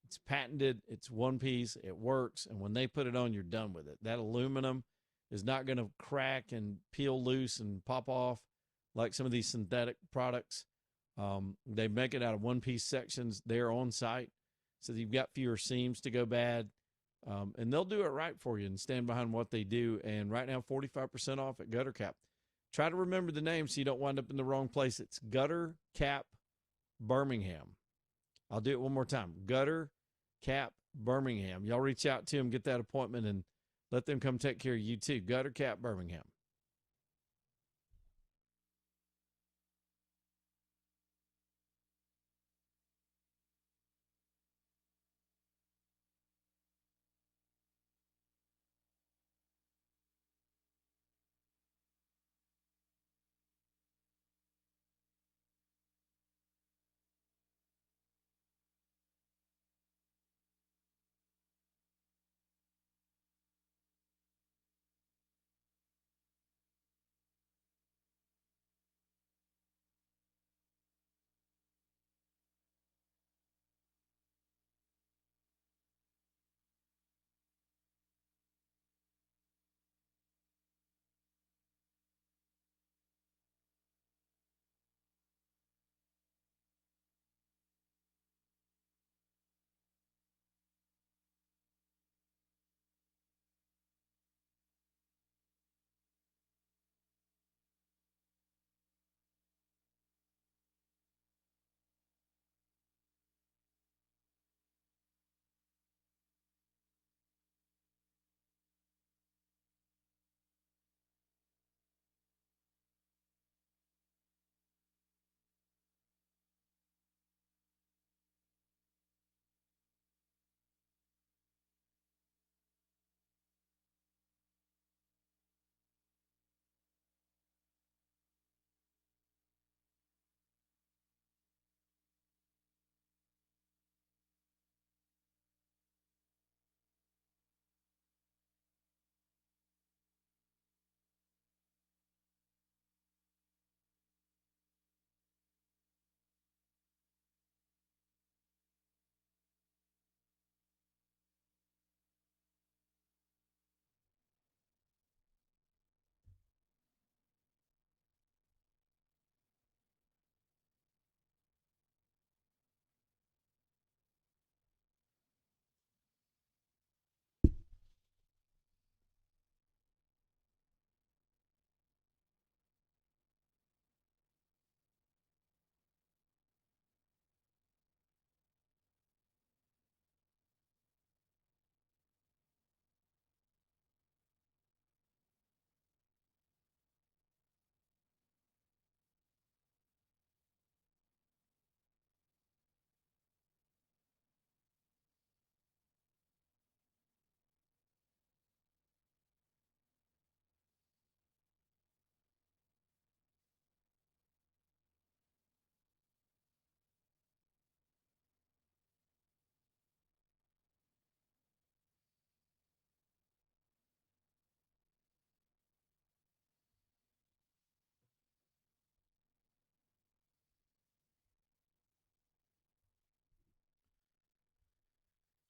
[SPEAKER 1] It's patented. It's one piece. It works, and when they put it on, you're done with it. That aluminum is not going to crack and peel loose and pop off like some of these synthetic products. They make it out of one-piece sections there on site, so that you've got fewer seams to go bad. And they'll do it right for you and stand behind what they do. And right now, 45% off at Gutter Cap. Try to remember the name so you don't wind up in the wrong place. It's Gutter Cap Birmingham. I'll do it one more time. Gutter Cap Birmingham. Y'all reach out to them, get that appointment, and let them come take care of you too. Gutter Cap Birmingham.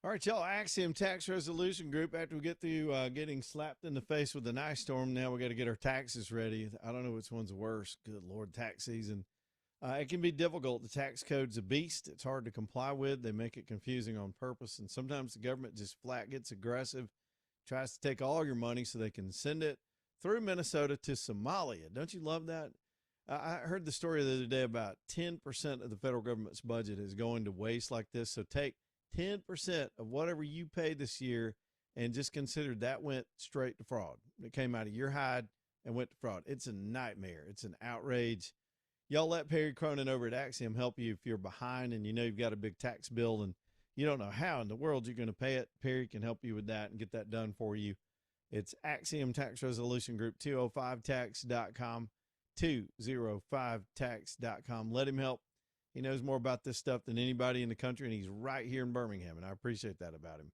[SPEAKER 1] All right, y'all, Axiom Tax Resolution Group. After we get through getting slapped in the face with an ice storm, now we got to get our taxes ready. I don't know which one's worse. Good Lord, tax season. It can be difficult. The tax code's a beast. It's hard to comply with. They make it confusing on purpose, and sometimes the government just flat gets aggressive, tries to take all your money so they can send it through Minnesota to Somalia. Don't you love that? I heard the story the other day about 10% of the federal government's budget is going to waste like this. So take 10% of whatever you paid this year and just consider that went straight to fraud. It came out of your hide and went to fraud. It's a nightmare. It's an outrage. Y'all let Perry Cronin over at Axiom help you if you're behind and you know you've got a big tax bill and you don't know how in the world you're going to pay it. Perry can help you with that and get that done for you. It's Axiom Tax Resolution Group, 205tax.com, 205tax.com. Let him help. He knows more about this stuff than anybody in the country, and he's right here in Birmingham, and I appreciate that about him.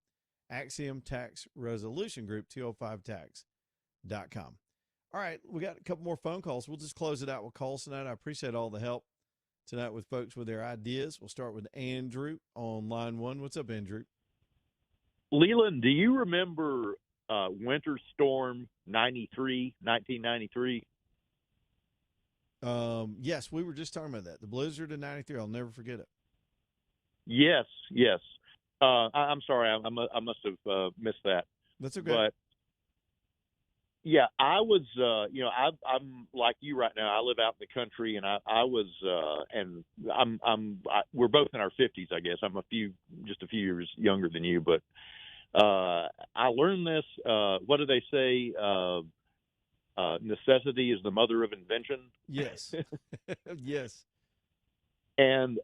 [SPEAKER 1] Axiom Tax Resolution Group, 205tax.com. All right, we got a couple more phone calls. We'll just close it out with calls tonight. I appreciate all the help tonight with folks with their ideas. We'll start with Andrew on line 1. What's up, Andrew?
[SPEAKER 13] Leland, do you remember Winter Storm 1993?
[SPEAKER 1] Yes, we were just talking about that. The blizzard in 93. I'll never forget it.
[SPEAKER 13] Yes. I'm sorry. I must have missed that.
[SPEAKER 1] That's okay.
[SPEAKER 13] But yeah, I was, I'm like you right now. I live out in the country, and we're both in our 50s, I guess. I'm just a few years younger than you, but I learned this. What do they say? Necessity is the mother of invention.
[SPEAKER 1] Yes. Yes.
[SPEAKER 13] And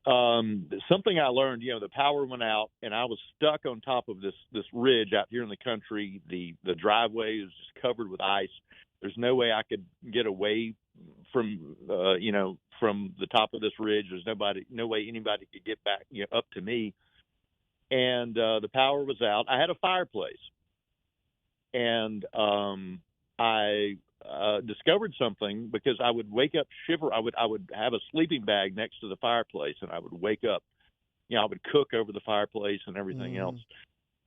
[SPEAKER 13] something I learned, the power went out, and I was stuck on top of this ridge out here in the country. The driveway is just covered with ice. There's no way I could get away from from the top of this ridge. There's no way anybody could get back up to me. And the power was out. I had a fireplace, and I discovered something because I would wake up shiver. I would have a sleeping bag next to the fireplace, and I would wake up. I would cook over the fireplace and everything else,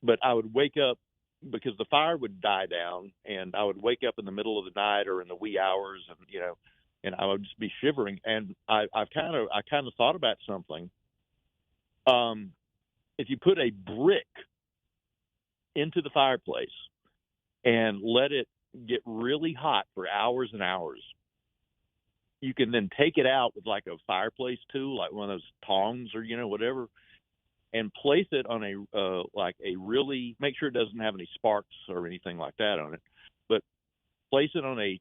[SPEAKER 13] but I would wake up because the fire would die down, and I would wake up in the middle of the night or in the wee hours, and I would just be shivering. And I kind of thought about something. If you put a brick into the fireplace and let it get really hot for hours and hours, you can then take it out with like a fireplace tool, like one of those tongs or whatever, and place it on make sure it doesn't have any sparks or anything like that on it, but place it on a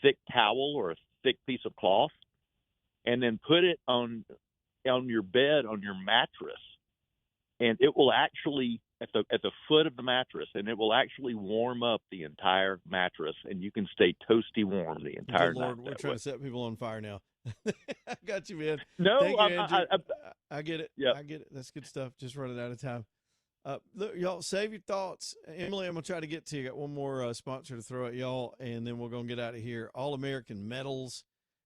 [SPEAKER 13] thick towel or a thick piece of cloth, and then put it on your bed, on your mattress, and it will actually at the foot of the mattress, and it will actually warm up the entire mattress, and you can stay toasty warm the entire night.
[SPEAKER 1] Lord, we're trying to set people on fire now. I got you, man.
[SPEAKER 13] No,
[SPEAKER 1] Thank you, Andrew. I get it.
[SPEAKER 13] Yeah,
[SPEAKER 1] I get it. That's good stuff. Just running out of time. Look, y'all, save your thoughts. Emily, I'm going to try to get to you. Got one more sponsor to throw at y'all, and then we're going to get out of here. All-American Metals,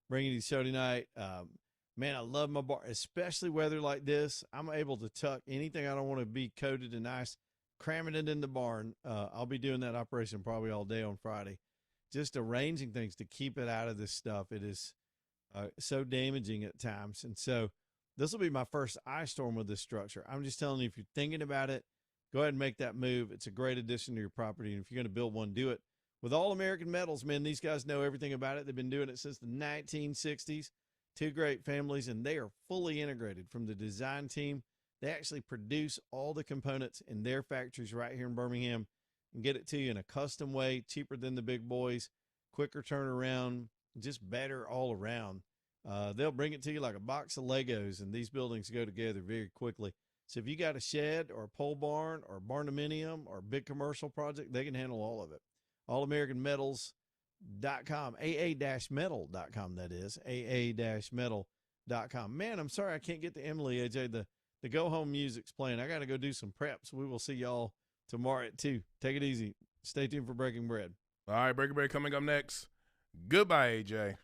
[SPEAKER 1] bringing you the show tonight. Man, I love my bar, especially weather like this. I'm able to tuck anything I don't want to be coated in ice, cramming it in the barn. I'll be doing that operation probably all day on Friday, just arranging things to keep it out of this stuff. It is so damaging at times. And so this will be my first ice storm with this structure. I'm just telling you, if you're thinking about it, go ahead and make that move. It's a great addition to your property. And if you're going to build one, do it with All-American Metals. Man, these guys know everything about it. They've been doing it since the 1960s. Two great families, and they are fully integrated from the design team. They actually produce all the components in their factories right here in Birmingham and get it to you in a custom way, cheaper than the big boys, quicker turnaround, just better all around. They'll bring it to you like a box of Legos, and these buildings go together very quickly. So if you got a shed or a pole barn or barndominium or big commercial project, they can handle all of it. All-AmericanMetals.com, aa-metal.com, that is, aa-metal.com. Man, I'm sorry I can't get to Emily, AJ. The go-home music's playing. I got to go do some preps. We will see y'all tomorrow at 2. Take it easy. Stay tuned for Breaking Bread.
[SPEAKER 2] All right, Breaking Bread coming up next. Goodbye, AJ.